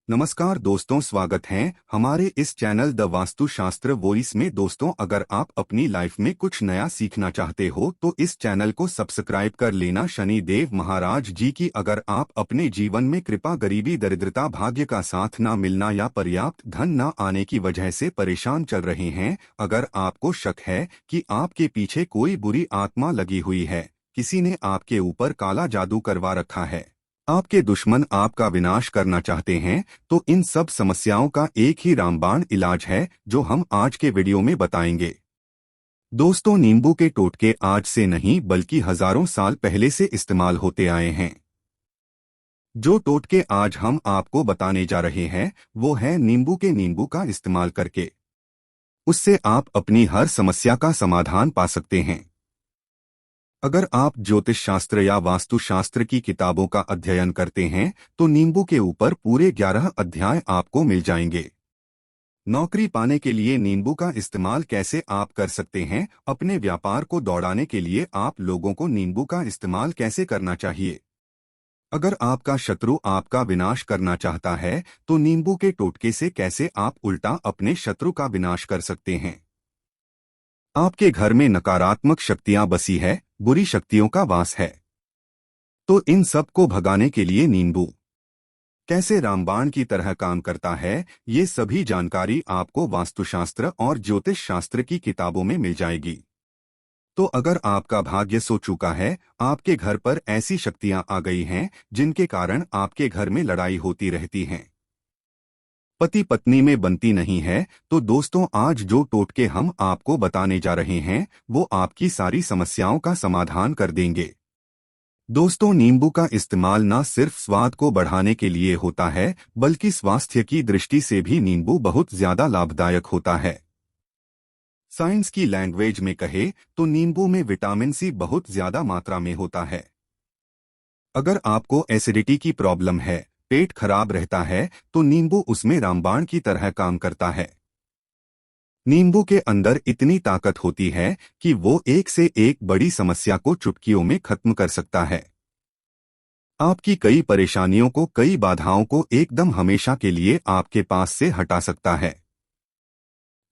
नमस्कार दोस्तों, स्वागत है हमारे इस चैनल द वास्तुशास्त्र वॉइस में। दोस्तों, अगर आप अपनी लाइफ में कुछ नया सीखना चाहते हो तो इस चैनल को सब्सक्राइब कर लेना। शनि देव महाराज जी की अगर आप अपने जीवन में कृपा, गरीबी, दरिद्रता, भाग्य का साथ ना मिलना या पर्याप्त धन ना आने की वजह से परेशान चल रहे हैं, अगर आपको शक है कि आपके पीछे कोई बुरी आत्मा लगी हुई है, किसी ने आपके ऊपर काला जादू करवा रखा है, आपके दुश्मन आपका विनाश करना चाहते हैं, तो इन सब समस्याओं का एक ही रामबाण इलाज है जो हम आज के वीडियो में बताएंगे। दोस्तों, नींबू के टोटके आज से नहीं बल्कि हजारों साल पहले से इस्तेमाल होते आए हैं। जो टोटके आज हम आपको बताने जा रहे हैं वो है नींबू का इस्तेमाल करके। उससे आप अपनी हर समस्या का समाधान पा सकते हैं। अगर आप ज्योतिष शास्त्र या वास्तुशास्त्र की किताबों का अध्ययन करते हैं तो नींबू के ऊपर पूरे 11 अध्याय आपको मिल जाएंगे। नौकरी पाने के लिए नींबू का इस्तेमाल कैसे आप कर सकते हैं, अपने व्यापार को दौड़ाने के लिए आप लोगों को नींबू का इस्तेमाल कैसे करना चाहिए, अगर आपका शत्रु आपका विनाश करना चाहता है तो नींबू के टोटके से कैसे आप उल्टा अपने शत्रु का विनाश कर सकते हैं। आपके घर में नकारात्मक शक्तियां बसी है, बुरी शक्तियों का वास है, तो इन सब को भगाने के लिए नींबू कैसे रामबाण की तरह काम करता है, ये सभी जानकारी आपको वास्तुशास्त्र और ज्योतिष शास्त्र की किताबों में मिल जाएगी। तो अगर आपका भाग्य सो चुका है, आपके घर पर ऐसी शक्तियां आ गई हैं जिनके कारण आपके घर में लड़ाई होती रहती हैं, पति पत्नी में बनती नहीं है, तो दोस्तों आज जो टोटके हम आपको बताने जा रहे हैं वो आपकी सारी समस्याओं का समाधान कर देंगे। दोस्तों, नींबू का इस्तेमाल न सिर्फ स्वाद को बढ़ाने के लिए होता है बल्कि स्वास्थ्य की दृष्टि से भी नींबू बहुत ज्यादा लाभदायक होता है। साइंस की लैंग्वेज में कहे तो नींबू में विटामिन सी बहुत ज्यादा मात्रा में होता है। अगर आपको एसिडिटी की प्रॉब्लम है, पेट खराब रहता है, तो नींबू उसमें रामबाण की तरह काम करता है। नींबू के अंदर इतनी ताकत होती है कि वो एक से एक बड़ी समस्या को चुटकियों में खत्म कर सकता है। आपकी कई परेशानियों को, कई बाधाओं को एकदम हमेशा के लिए आपके पास से हटा सकता है।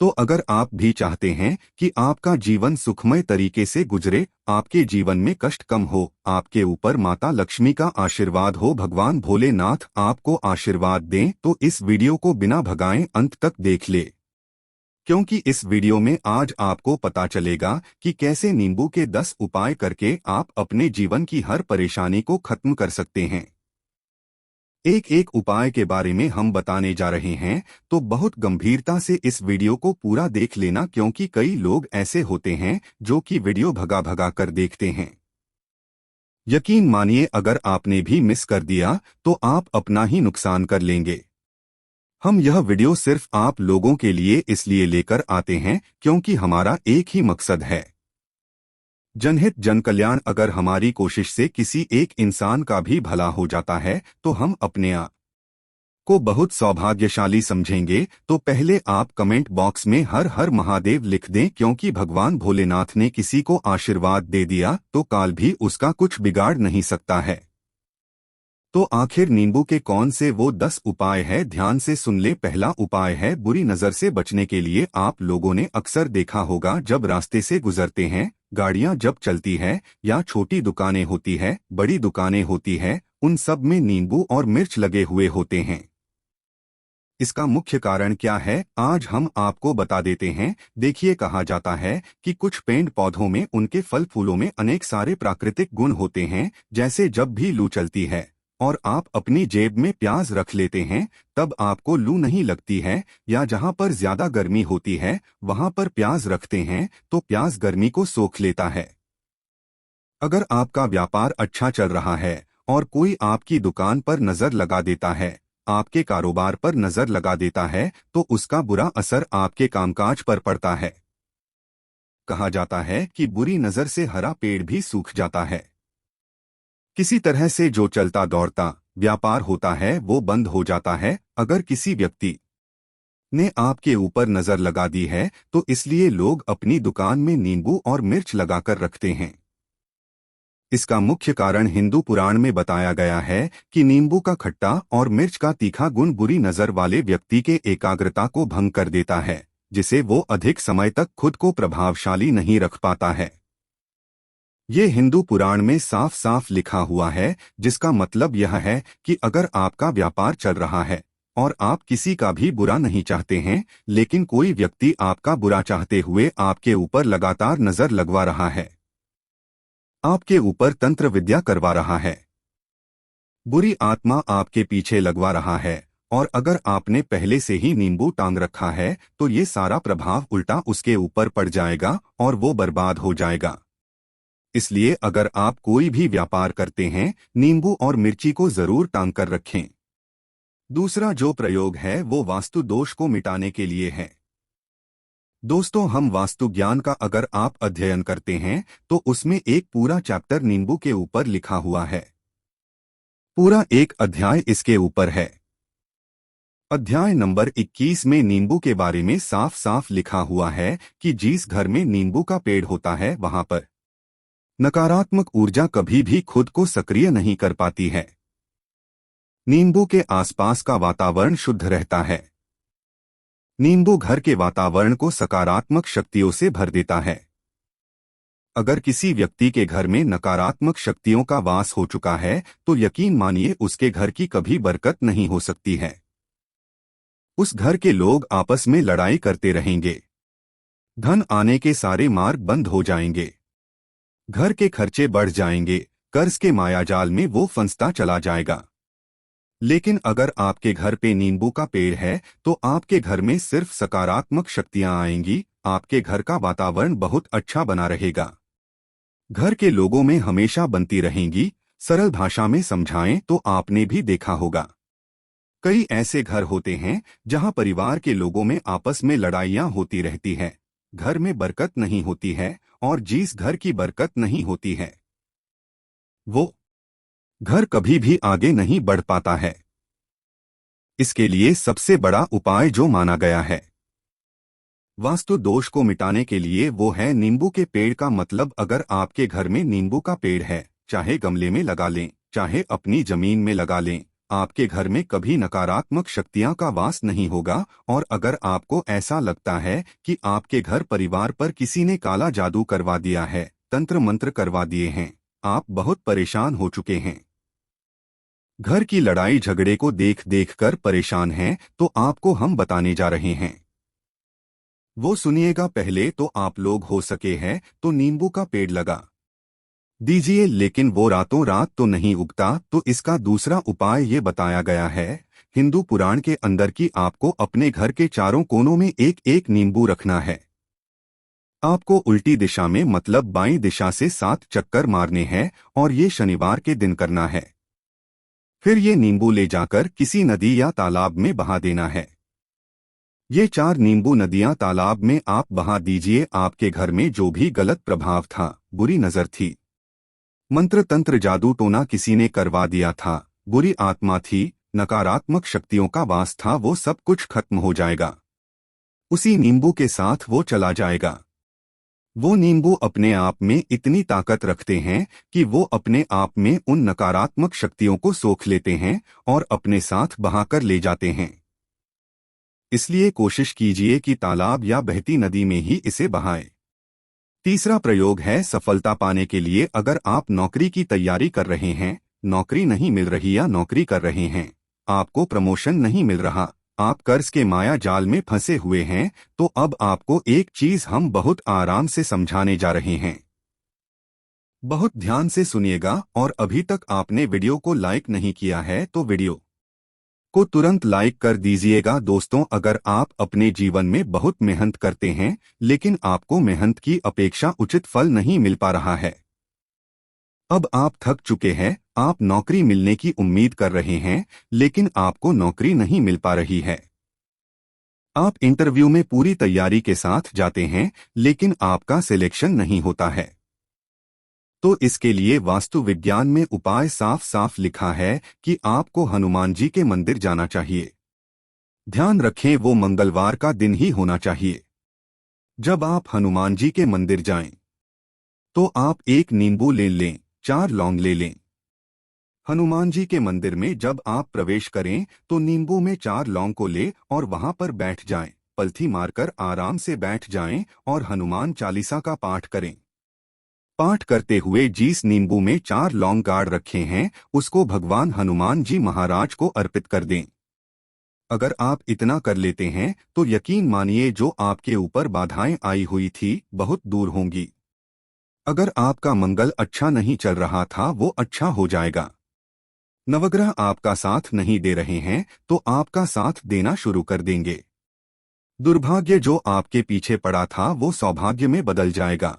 तो अगर आप भी चाहते हैं कि आपका जीवन सुखमय तरीके से गुजरे, आपके जीवन में कष्ट कम हो, आपके ऊपर माता लक्ष्मी का आशीर्वाद हो, भगवान भोलेनाथ आपको आशीर्वाद दें, तो इस वीडियो को बिना भगाए अंत तक देख ले, क्योंकि इस वीडियो में आज आपको पता चलेगा कि कैसे नींबू के 10 उपाय करके आप अपने जीवन की हर परेशानी को खत्म कर सकते हैं। एक एक उपाय के बारे में हम बताने जा रहे हैं, तो बहुत गंभीरता से इस वीडियो को पूरा देख लेना, क्योंकि कई लोग ऐसे होते हैं जो कि वीडियो भगा भगा कर देखते हैं। यकीन मानिए, अगर आपने भी मिस कर दिया तो आप अपना ही नुकसान कर लेंगे। हम यह वीडियो सिर्फ आप लोगों के लिए इसलिए लेकर आते हैं क्योंकि हमारा एक ही मकसद है, जनहित जन कल्याण। अगर हमारी कोशिश से किसी एक इंसान का भी भला हो जाता है तो हम अपने आप को बहुत सौभाग्यशाली समझेंगे। तो पहले आप कमेंट बॉक्स में हर हर महादेव लिख दें, क्योंकि भगवान भोलेनाथ ने किसी को आशीर्वाद दे दिया तो काल भी उसका कुछ बिगाड़ नहीं सकता है। तो आखिर नींबू के कौन से वो 10 उपाय है, ध्यान से सुन ले। पहला उपाय है बुरी नजर से बचने के लिए। आप लोगों ने अक्सर देखा होगा, जब रास्ते से गुजरते हैं, गाड़ियां जब चलती है या छोटी दुकानें होती है, बड़ी दुकानें होती है, उन सब में नींबू और मिर्च लगे हुए होते हैं। इसका मुख्य कारण क्या है, आज हम आपको बता देते हैं। देखिए, कहा जाता है कि कुछ पेड़ पौधों में, उनके फल फूलों में अनेक सारे प्राकृतिक गुण होते हैं। जैसे जब भी लू चलती है और आप अपनी जेब में प्याज रख लेते हैं, तब आपको लू नहीं लगती है, या जहां पर ज्यादा गर्मी होती है वहां पर प्याज रखते हैं तो प्याज गर्मी को सोख लेता है। अगर आपका व्यापार अच्छा चल रहा है और कोई आपकी दुकान पर नजर लगा देता है, आपके कारोबार पर नजर लगा देता है, तो उसका बुरा असर आपके कामकाज पर पड़ता है। कहा जाता है कि बुरी नजर से हरा पेड़ भी सूख जाता है। किसी तरह से जो चलता दौड़ता व्यापार होता है वो बंद हो जाता है। अगर किसी व्यक्ति ने आपके ऊपर नजर लगा दी है तो इसलिए लोग अपनी दुकान में नींबू और मिर्च लगाकर रखते हैं। इसका मुख्य कारण हिंदू पुराण में बताया गया है कि नींबू का खट्टा और मिर्च का तीखा गुण बुरी नजर वाले व्यक्ति के एकाग्रता को भंग कर देता है, जिसे वो अधिक समय तक खुद को प्रभावशाली नहीं रख पाता है। ये हिंदू पुराण में साफ साफ लिखा हुआ है, जिसका मतलब यह है कि अगर आपका व्यापार चल रहा है और आप किसी का भी बुरा नहीं चाहते हैं, लेकिन कोई व्यक्ति आपका बुरा चाहते हुए आपके ऊपर लगातार नजर लगवा रहा है, आपके ऊपर तंत्र विद्या करवा रहा है, बुरी आत्मा आपके पीछे लगवा रहा है, और अगर आपने पहले से ही नींबू टांग रखा है तो ये सारा प्रभाव उल्टा उसके ऊपर पड़ जाएगा और वो बर्बाद हो जाएगा। इसलिए अगर आप कोई भी व्यापार करते हैं, नींबू और मिर्ची को जरूर टांग कर रखें। दूसरा जो प्रयोग है वो वास्तु दोष को मिटाने के लिए है। दोस्तों, हम वास्तु ज्ञान का अगर आप अध्ययन करते हैं तो उसमें एक पूरा चैप्टर नींबू के ऊपर लिखा हुआ है। पूरा एक अध्याय इसके ऊपर है। अध्याय नंबर 21 में नींबू के बारे में साफ साफ लिखा हुआ है कि जिस घर में नींबू का पेड़ होता है वहां पर नकारात्मक ऊर्जा कभी भी खुद को सक्रिय नहीं कर पाती है। नींबू के आसपास का वातावरण शुद्ध रहता है। नींबू घर के वातावरण को सकारात्मक शक्तियों से भर देता है। अगर किसी व्यक्ति के घर में नकारात्मक शक्तियों का वास हो चुका है तो यकीन मानिए उसके घर की कभी बरकत नहीं हो सकती है। उस घर के लोग आपस में लड़ाई करते रहेंगे, धन आने के सारे मार्ग बंद हो जाएंगे, घर के खर्चे बढ़ जाएंगे, कर्ज के मायाजाल में वो फंसता चला जाएगा। लेकिन अगर आपके घर पे नींबू का पेड़ है तो आपके घर में सिर्फ सकारात्मक शक्तियां आएंगी, आपके घर का वातावरण बहुत अच्छा बना रहेगा, घर के लोगों में हमेशा बनती रहेंगी। सरल भाषा में समझाएं तो आपने भी देखा होगा, कई ऐसे घर होते हैं जहां परिवार के लोगों में आपस में लड़ाइयां होती रहती है, घर में बरकत नहीं होती है, और जिस घर की बरकत नहीं होती है वो घर कभी भी आगे नहीं बढ़ पाता है। इसके लिए सबसे बड़ा उपाय जो माना गया है वास्तु दोष को मिटाने के लिए वो है नींबू के पेड़ का मतलब अगर आपके घर में नींबू का पेड़ है, चाहे गमले में लगा लें, चाहे अपनी जमीन में लगा लें, आपके घर में कभी नकारात्मक शक्तियां का वास नहीं होगा। और अगर आपको ऐसा लगता है कि आपके घर परिवार पर किसी ने काला जादू करवा दिया है, तंत्र मंत्र करवा दिए हैं, आप बहुत परेशान हो चुके हैं, घर की लड़ाई झगड़े को देख देख कर परेशान हैं, तो आपको हम बताने जा रहे हैं। वो सुनिएगा। पहले तो आप लोग हो सके हैं तो नींबू का पेड़ लगा दीजिए, लेकिन वो रातों रात तो नहीं उगता, तो इसका दूसरा उपाय ये बताया गया है हिंदू पुराण के अंदर कि आपको अपने घर के चारों कोनों में एक एक नींबू रखना है। आपको उल्टी दिशा में मतलब बाईं दिशा से 7 चक्कर मारने हैं और ये शनिवार के दिन करना है। फिर ये नींबू ले जाकर किसी नदी या तालाब में बहा देना है। ये 4 नींबू नदियां तालाब में आप बहा दीजिए। आपके घर में जो भी गलत प्रभाव था, बुरी नजर थी, मंत्र तंत्र जादू टोना किसी ने करवा दिया था, बुरी आत्मा थी, नकारात्मक शक्तियों का वास था, वो सब कुछ खत्म हो जाएगा। उसी नींबू के साथ वो चला जाएगा। वो नींबू अपने आप में इतनी ताकत रखते हैं कि वो अपने आप में उन नकारात्मक शक्तियों को सोख लेते हैं और अपने साथ बहाकर ले जाते हैं। इसलिए कोशिश कीजिए कि तालाब या बहती नदी में ही इसे बहाएं। तीसरा प्रयोग है सफलता पाने के लिए। अगर आप नौकरी की तैयारी कर रहे हैं, नौकरी नहीं मिल रही या नौकरी कर रहे हैं, आपको प्रमोशन नहीं मिल रहा, आप कर्ज के माया जाल में फंसे हुए हैं, तो अब आपको एक चीज हम बहुत आराम से समझाने जा रहे हैं। बहुत ध्यान से सुनिएगा, और अभी तक आपने वीडियो को लाइक नहीं किया है तो वीडियो को तुरंत लाइक कर दीजिएगा। दोस्तों, अगर आप अपने जीवन में बहुत मेहनत करते हैं लेकिन आपको मेहनत की अपेक्षा उचित फल नहीं मिल पा रहा है, अब आप थक चुके हैं, आप नौकरी मिलने की उम्मीद कर रहे हैं लेकिन आपको नौकरी नहीं मिल पा रही है, आप इंटरव्यू में पूरी तैयारी के साथ जाते हैं लेकिन आपका सिलेक्शन नहीं होता है, तो इसके लिए वास्तु विज्ञान में उपाय साफ साफ लिखा है कि आपको हनुमान जी के मंदिर जाना चाहिए। ध्यान रखें, वो मंगलवार का दिन ही होना चाहिए। जब आप हनुमान जी के मंदिर जाएं, तो आप एक नींबू ले लें, 4 लौंग ले लें। हनुमान जी के मंदिर में जब आप प्रवेश करें तो नींबू में 4 लौंग को ले और वहां पर बैठ जाएं। पलथी मारकर आराम से बैठ जाएं और हनुमान चालीसा का पाठ करें। पाठ करते हुए जिस नींबू में 4 लौंग गाड़ रखे हैं उसको भगवान हनुमान जी महाराज को अर्पित कर दें। अगर आप इतना कर लेते हैं तो यकीन मानिए जो आपके ऊपर बाधाएं आई हुई थी बहुत दूर होंगी। अगर आपका मंगल अच्छा नहीं चल रहा था वो अच्छा हो जाएगा। नवग्रह आपका साथ नहीं दे रहे हैं तो आपका साथ देना शुरू कर देंगे। दुर्भाग्य जो आपके पीछे पड़ा था वो सौभाग्य में बदल जाएगा।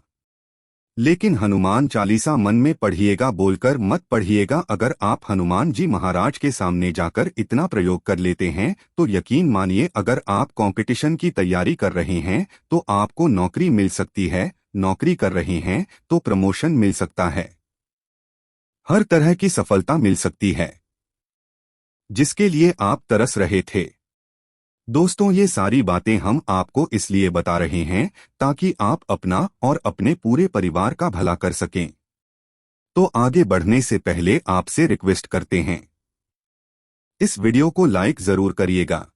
लेकिन हनुमान चालीसा मन में पढ़िएगा बोलकर मत पढ़िएगा। अगर आप हनुमान जी महाराज के सामने जाकर इतना प्रयोग कर लेते हैं तो यकीन मानिए अगर आप कंपटीशन की तैयारी कर रहे हैं तो आपको नौकरी मिल सकती है, नौकरी कर रहे हैं तो प्रमोशन मिल सकता है, हर तरह की सफलता मिल सकती है जिसके लिए आप तरस रहे थे। दोस्तों ये सारी बातें हम आपको इसलिए बता रहे हैं ताकि आप अपना और अपने पूरे परिवार का भला कर सकें। तो आगे बढ़ने से पहले आपसे रिक्वेस्ट करते हैं, इस वीडियो को लाइक जरूर करिएगा,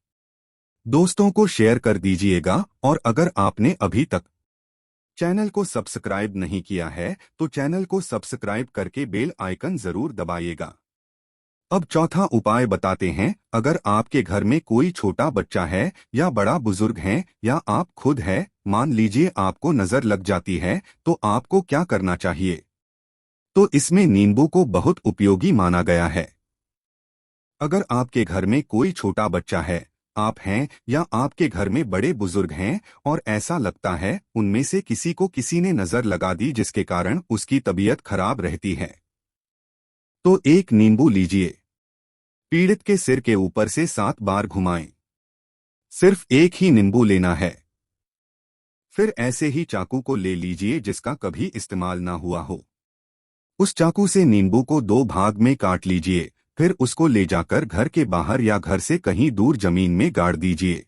दोस्तों को शेयर कर दीजिएगा और अगर आपने अभी तक चैनल को सब्सक्राइब नहीं किया है तो चैनल को सब्सक्राइब करके बेल आइकन जरूर दबाइएगा। अब चौथा उपाय बताते हैं। अगर आपके घर में कोई छोटा बच्चा है या बड़ा बुजुर्ग है या आप खुद है, मान लीजिए आपको नजर लग जाती है तो आपको क्या करना चाहिए? तो इसमें नींबू को बहुत उपयोगी माना गया है। अगर आपके घर में कोई छोटा बच्चा है, आप हैं या आपके घर में बड़े बुजुर्ग हैं और ऐसा लगता है उनमें से किसी को किसी ने नजर लगा दी जिसके कारण उसकी तबीयत खराब रहती है, तो एक नींबू लीजिए, पीड़ित के सिर के ऊपर से 7 बार घुमाएं। सिर्फ एक ही नींबू लेना है। फिर ऐसे ही चाकू को ले लीजिए जिसका कभी इस्तेमाल ना हुआ हो। उस चाकू से नींबू को 2 भाग में काट लीजिए। फिर उसको ले जाकर घर के बाहर या घर से कहीं दूर जमीन में गाड़ दीजिए।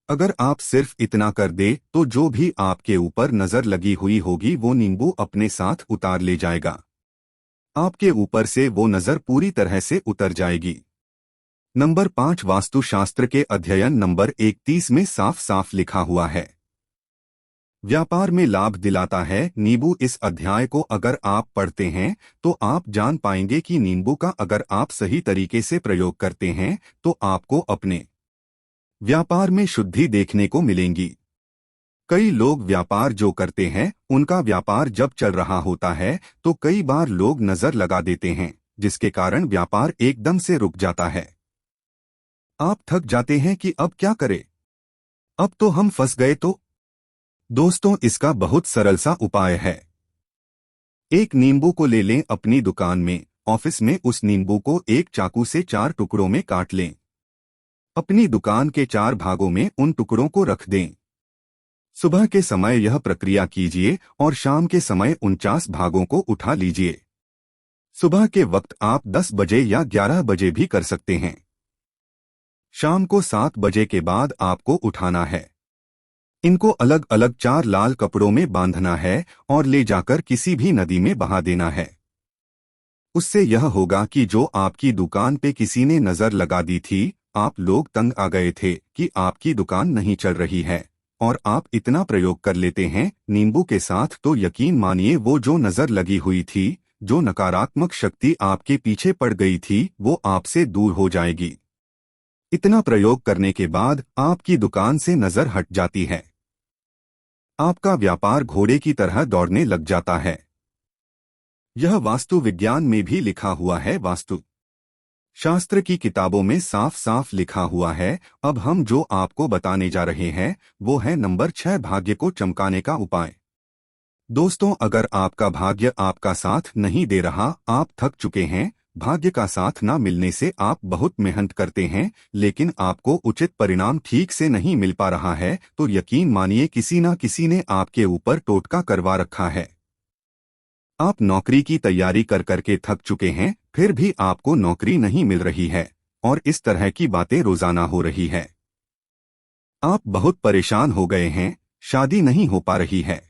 अगर आप सिर्फ इतना कर दे तो जो भी आपके ऊपर नजर लगी हुई होगी वो नींबू अपने साथ उतार ले जाएगा। आपके ऊपर से वो नजर पूरी तरह से उतर जाएगी। नंबर 5 वास्तुशास्त्र के अध्ययन नंबर 31 में साफ साफ लिखा हुआ है, व्यापार में लाभ दिलाता है नींबू। इस अध्याय को अगर आप पढ़ते हैं तो आप जान पाएंगे कि नींबू का अगर आप सही तरीके से प्रयोग करते हैं तो आपको अपने व्यापार में शुद्धि देखने को मिलेंगी। कई लोग व्यापार जो करते हैं उनका व्यापार जब चल रहा होता है तो कई बार लोग नजर लगा देते हैं जिसके कारण व्यापार एकदम से रुक जाता है। आप थक जाते हैं कि अब क्या करें, अब तो हम फंस गए। तो दोस्तों इसका बहुत सरल सा उपाय है। एक नींबू को ले लें अपनी दुकान में, ऑफिस में उस नींबू को एक चाकू से 4 टुकड़ों में काट लें। अपनी दुकान के 4 भागों में उन टुकड़ों को रख दें। सुबह के समय यह प्रक्रिया कीजिए और शाम के समय 49 भागों को उठा लीजिए। सुबह के वक्त आप 10 बजे या 11 बजे भी कर सकते हैं। शाम को 7 बजे के बाद आपको उठाना है। इनको अलग अलग 4 लाल कपड़ों में बांधना है और ले जाकर किसी भी नदी में बहा देना है। उससे यह होगा कि जो आपकी दुकान पे किसी ने नजर लगा दी थी, आप लोग तंग आ गए थे कि आपकी दुकान नहीं चल रही है और आप इतना प्रयोग कर लेते हैं नींबू के साथ तो यकीन मानिए वो जो नजर लगी हुई थी, जो नकारात्मक शक्ति आपके पीछे पड़ गई थी वो आपसे दूर हो जाएगी। इतना प्रयोग करने के बाद आपकी दुकान से नजर हट जाती है। आपका व्यापार घोड़े की तरह दौड़ने लग जाता है। यह वास्तु विज्ञान में भी लिखा हुआ है, वास्तु शास्त्र की किताबों में साफ साफ लिखा हुआ है। अब हम जो आपको बताने जा रहे हैं वो है नंबर 6 भाग्य को चमकाने का उपाय। दोस्तों अगर आपका भाग्य आपका साथ नहीं दे रहा, आप थक चुके हैं, भाग्य का साथ ना मिलने से आप बहुत मेहनत करते हैं लेकिन आपको उचित परिणाम ठीक से नहीं मिल पा रहा है, तो यकीन मानिए किसी न किसी ने आपके ऊपर टोटका करवा रखा है। आप नौकरी की तैयारी कर करके थक चुके हैं फिर भी आपको नौकरी नहीं मिल रही है और इस तरह की बातें रोजाना हो रही है। आप बहुत परेशान हो गए हैं, शादी नहीं हो पा रही है,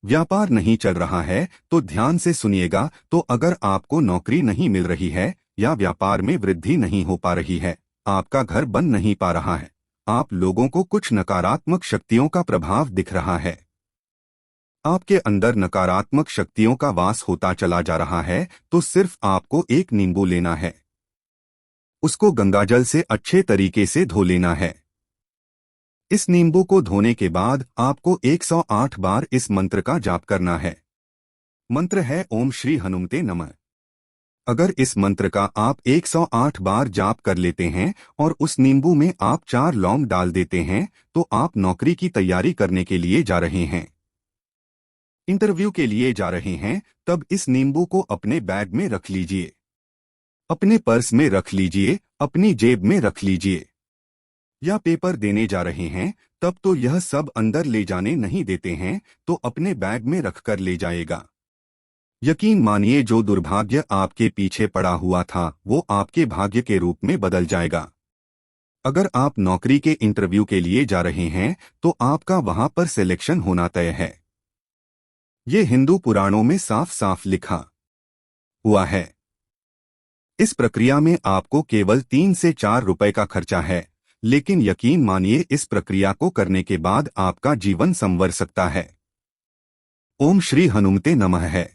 व्यापार नहीं चल रहा है तो ध्यान से सुनिएगा। तो अगर आपको नौकरी नहीं मिल रही है या व्यापार में वृद्धि नहीं हो पा रही है, आपका घर बन नहीं पा रहा है, आप लोगों को कुछ नकारात्मक शक्तियों का प्रभाव दिख रहा है, आपके अंदर नकारात्मक शक्तियों का वास होता चला जा रहा है, तो सिर्फ आपको एक नींबू लेना है। उसको गंगाजल से अच्छे तरीके से धो लेना है। इस नींबू को धोने के बाद आपको 108 बार इस मंत्र का जाप करना है। मंत्र है ओम श्री हनुमते नमः। अगर इस मंत्र का आप 108 बार जाप कर लेते हैं और उस नींबू में आप 4 लौंग डाल देते हैं, तो आप नौकरी की तैयारी करने के लिए जा रहे हैं, इंटरव्यू के लिए जा रहे हैं, तब इस नींबू को अपने बैग में रख लीजिए, अपने पर्स में रख लीजिए, अपनी जेब में रख लीजिए। या पेपर देने जा रहे हैं, तब तो यह सब अंदर ले जाने नहीं देते हैं, तो अपने बैग में रखकर ले जाएगा। यकीन मानिए, जो दुर्भाग्य आपके पीछे पड़ा हुआ था वो आपके भाग्य के रूप में बदल जाएगा। अगर आप नौकरी के इंटरव्यू के लिए जा रहे हैं तो आपका वहां पर सिलेक्शन होना तय है। ये हिंदू पुराणों में साफ साफ लिखा हुआ है। इस प्रक्रिया में आपको केवल 3 से 4 रुपए का खर्चा है, लेकिन यकीन मानिए इस प्रक्रिया को करने के बाद आपका जीवन संवर सकता है। ओम श्री हनुमते नमः है।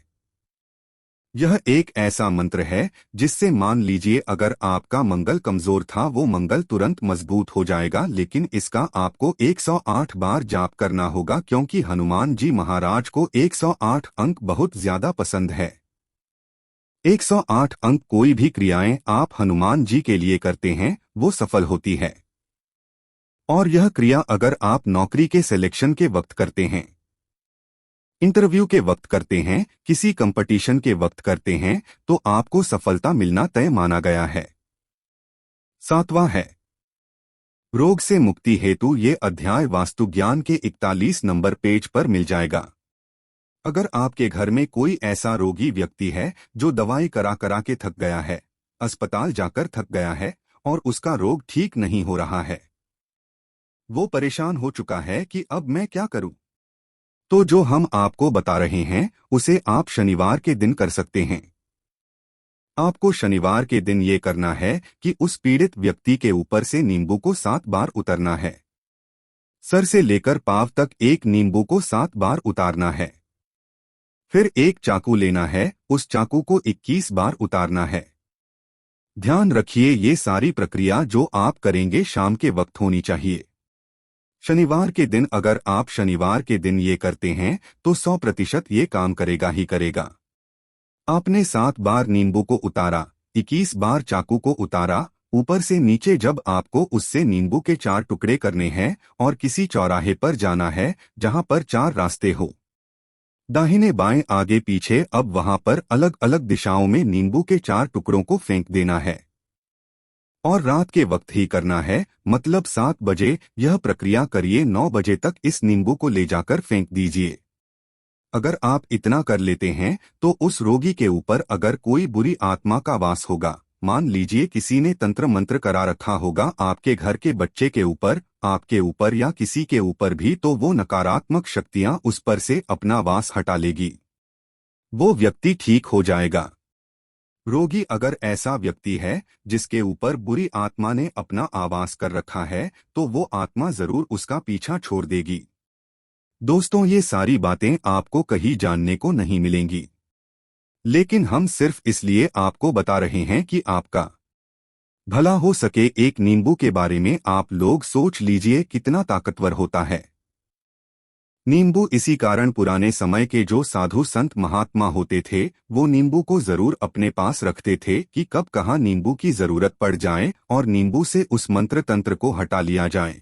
यह एक ऐसा मंत्र है जिससे मान लीजिए अगर आपका मंगल कमजोर था वो मंगल तुरंत मजबूत हो जाएगा, लेकिन इसका आपको 108 बार जाप करना होगा, क्योंकि हनुमान जी महाराज को 108 अंक बहुत ज्यादा पसंद है। 108 अंक कोई भी क्रियाएं आप हनुमान जी के लिए करते हैं वो सफल होती है। और यह क्रिया अगर आप नौकरी के सिलेक्शन के वक्त करते हैं, इंटरव्यू के वक्त करते हैं, किसी कंपटीशन के वक्त करते हैं, तो आपको सफलता मिलना तय माना गया है। 7वां है रोग से मुक्ति हेतु। ये अध्याय वास्तु ज्ञान के 41 नंबर पेज पर मिल जाएगा। अगर आपके घर में कोई ऐसा रोगी व्यक्ति है जो दवाई करा करा के थक गया है, अस्पताल जाकर थक गया है और उसका रोग ठीक नहीं हो रहा है, वो परेशान हो चुका है कि अब मैं क्या करूं, तो जो हम आपको बता रहे हैं उसे आप शनिवार के दिन कर सकते हैं। आपको शनिवार के दिन ये करना है कि उस पीड़ित व्यक्ति के ऊपर से नींबू को 7 बार उतारना है। सर से लेकर पांव तक एक नींबू को 7 बार उतारना है। फिर एक चाकू लेना है, उस चाकू को 21 बार उतारना है। ध्यान रखिए ये सारी प्रक्रिया जो आप करेंगे शाम के वक्त होनी चाहिए। शनिवार के दिन अगर आप शनिवार के दिन ये करते हैं तो 100% ये काम करेगा ही करेगा। आपने 7 बार नींबू को उतारा, 21 बार चाकू को उतारा, ऊपर से नीचे जब आपको उससे नींबू के 4 टुकड़े करने हैं और किसी चौराहे पर जाना है जहां पर 4 रास्ते हो, दाहिने बाएं आगे पीछे, अब वहां पर अलग अलग दिशाओं में नींबू के 4 टुकड़ों को फेंक देना है। और रात के वक्त ही करना है, मतलब 7 बजे यह प्रक्रिया करिए, 9 बजे तक इस नींबू को ले जाकर फेंक दीजिए। अगर आप इतना कर लेते हैं तो उस रोगी के ऊपर अगर कोई बुरी आत्मा का वास होगा, मान लीजिए किसी ने तंत्र मंत्र करा रखा होगा आपके घर के बच्चे के ऊपर, आपके ऊपर या किसी के ऊपर भी, तो वो नकारात्मक शक्तियां उस पर से अपना वास हटा लेगी, वो व्यक्ति ठीक हो जाएगा। रोगी अगर ऐसा व्यक्ति है जिसके ऊपर बुरी आत्मा ने अपना आवास कर रखा है, तो वो आत्मा जरूर उसका पीछा छोड़ देगी। दोस्तों, ये सारी बातें आपको कहीं जानने को नहीं मिलेंगी, लेकिन हम सिर्फ इसलिए आपको बता रहे हैं कि आपका भला हो सके। एक नींबू के बारे में आप लोग सोच लीजिए कितना ताकतवर होता है नींबू। इसी कारण पुराने समय के जो साधु संत महात्मा होते थे वो नींबू को जरूर अपने पास रखते थे कि कब कहाँ नींबू की जरूरत पड़ जाए और नींबू से उस मंत्र तंत्र को हटा लिया जाए।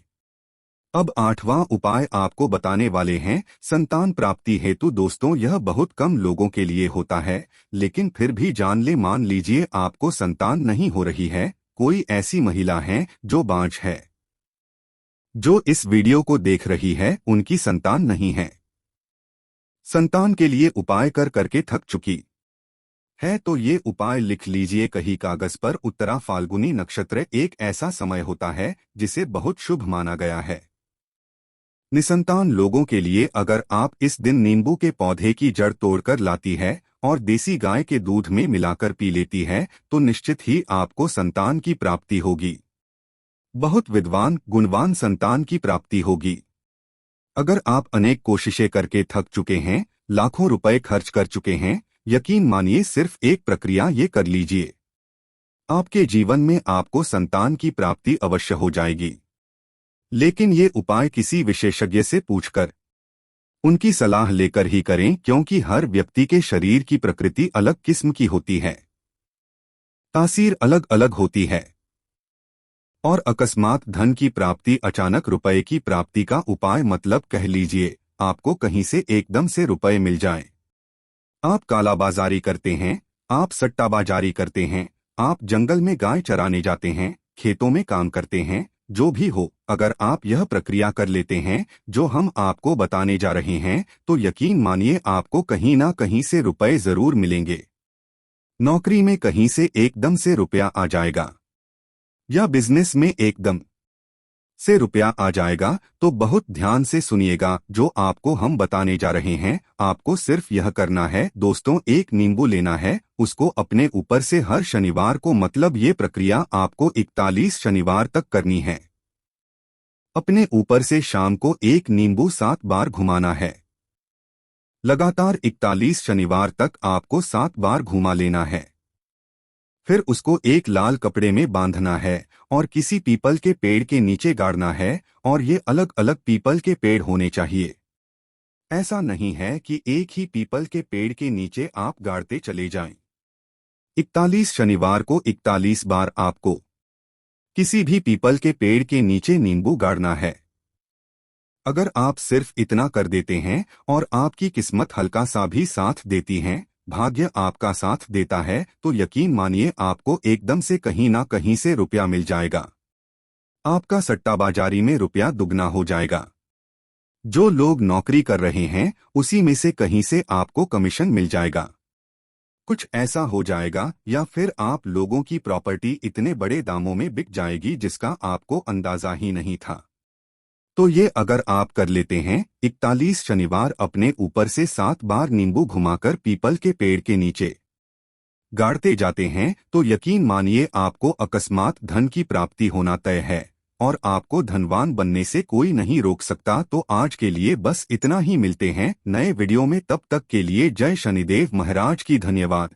अब 8वां उपाय आपको बताने वाले हैं, संतान प्राप्ति हेतु। दोस्तों, यह बहुत कम लोगों के लिए होता है, लेकिन फिर भी जान ले, मान लीजिए आपको संतान नहीं हो रही है, कोई ऐसी महिला है जो बांझ है, जो इस वीडियो को देख रही है, उनकी संतान नहीं है, संतान के लिए उपाय कर करके थक चुकी है, तो ये उपाय लिख लीजिए कहीं कागज पर। उत्तरा फाल्गुनी नक्षत्र एक ऐसा समय होता है जिसे बहुत शुभ माना गया है। निसंतान लोगों के लिए अगर आप इस दिन नींबू के पौधे की जड़ तोड़कर लाती है और देसी गाय के दूध में मिलाकर पी लेती है तो निश्चित ही आपको संतान की प्राप्ति होगी। बहुत विद्वान गुणवान संतान की प्राप्ति होगी। अगर आप अनेक कोशिशें करके थक चुके हैं, लाखों रुपए खर्च कर चुके हैं, यकीन मानिए सिर्फ एक प्रक्रिया ये कर लीजिए, आपके जीवन में आपको संतान की प्राप्ति अवश्य हो जाएगी। लेकिन ये उपाय किसी विशेषज्ञ से पूछकर, उनकी सलाह लेकर ही करें, क्योंकि हर व्यक्ति के शरीर की प्रकृति अलग किस्म की होती है, तासीर अलग अलग होती है। और अकस्मात धन की प्राप्ति, अचानक रुपए की प्राप्ति का उपाय मतलब कह लीजिए आपको कहीं से एकदम से रुपए मिल जाएं। आप कालाबाजारी करते हैं, आप सट्टाबाजारी करते हैं, आप जंगल में गाय चराने जाते हैं, खेतों में काम करते हैं, जो भी हो, अगर आप यह प्रक्रिया कर लेते हैं जो हम आपको बताने जा रहे हैं तो यकीन मानिए आपको कहीं ना कहीं से रुपए जरूर मिलेंगे। नौकरी में कहीं से एकदम से रुपया आ जाएगा या बिजनेस में एकदम से रुपया आ जाएगा। तो बहुत ध्यान से सुनिएगा जो आपको हम बताने जा रहे हैं। आपको सिर्फ यह करना है दोस्तों, एक नींबू लेना है, उसको अपने ऊपर से हर शनिवार को, मतलब ये प्रक्रिया आपको 41 शनिवार तक करनी है। अपने ऊपर से शाम को एक नींबू 7 बार घुमाना है। लगातार 41 शनिवार तक आपको 7 बार घुमा लेना है। फिर उसको एक लाल कपड़े में बांधना है और किसी पीपल के पेड़ के नीचे गाड़ना है, और ये अलग अलग पीपल के पेड़ होने चाहिए। ऐसा नहीं है कि एक ही पीपल के पेड़ के नीचे आप गाड़ते चले जाएं। 41 शनिवार को 41 बार आपको किसी भी पीपल के पेड़ के नीचे नींबू गाड़ना है। अगर आप सिर्फ इतना कर देते हैं और आपकी किस्मत हल्का सा भी साथ देती है, भाग्य आपका साथ देता है, तो यकीन मानिए आपको एकदम से कहीं ना कहीं से रुपया मिल जाएगा। आपका सट्टाबाजारी में रुपया दुगना हो जाएगा। जो लोग नौकरी कर रहे हैं उसी में से कहीं से आपको कमीशन मिल जाएगा। कुछ ऐसा हो जाएगा, या फिर आप लोगों की प्रॉपर्टी इतने बड़े दामों में बिक जाएगी जिसका आपको अंदाजा ही नहीं था। तो ये अगर आप कर लेते हैं 41 शनिवार, अपने ऊपर से 7 बार नींबू घुमाकर पीपल के पेड़ के नीचे गाड़ते जाते हैं, तो यकीन मानिए आपको अकस्मात धन की प्राप्ति होना तय है और आपको धनवान बनने से कोई नहीं रोक सकता। तो आज के लिए बस इतना ही, मिलते हैं नए वीडियो में, तब तक के लिए जय शनिदेव महाराज की। धन्यवाद।